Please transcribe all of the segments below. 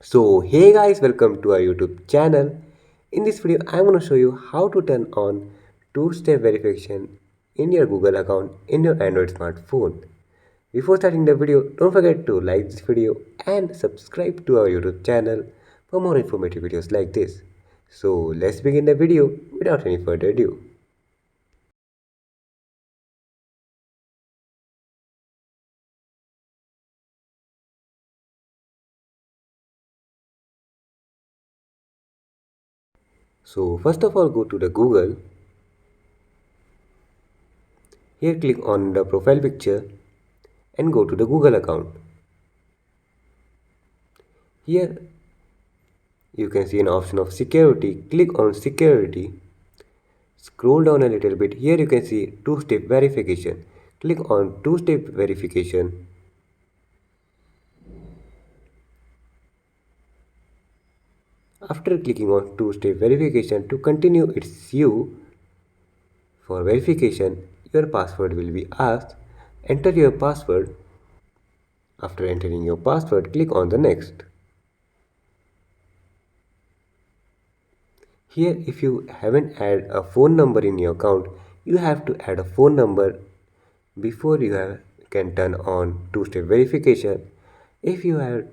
So hey guys, welcome to our YouTube channel. In this video I'm going to show you how to turn on two-step verification in your Google account in your Android smartphone. Before starting the video, don't forget to like this video and subscribe to our YouTube channel for more informative videos like this. So let's begin the video without any further ado. So first of all, go to the Google. Here click on the profile picture and go to the Google account. Here you can see an option of security. Click on security. Scroll down a little bit. Here you can see two-step verification. Click on two-step verification. After clicking on two-step verification, to continue its you for verification, your password will be asked. Enter your password. After entering your password, click on the next. Here, if you haven't added a phone number in your account, you have to add a phone number before can turn on two-step verification. If you have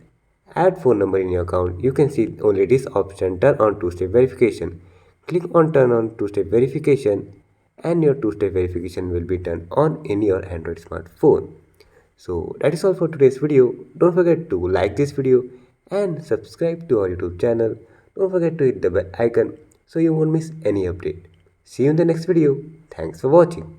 add phone number in your account, you can see only this option, turn on two-step verification. Click on turn on two-step verification and your two-step verification will be turned on in your Android smartphone. So that is all for today's video. Don't forget to like this video and subscribe to our YouTube channel. Don't forget to hit the bell icon so you won't miss any update. See you in the next video. Thanks for watching.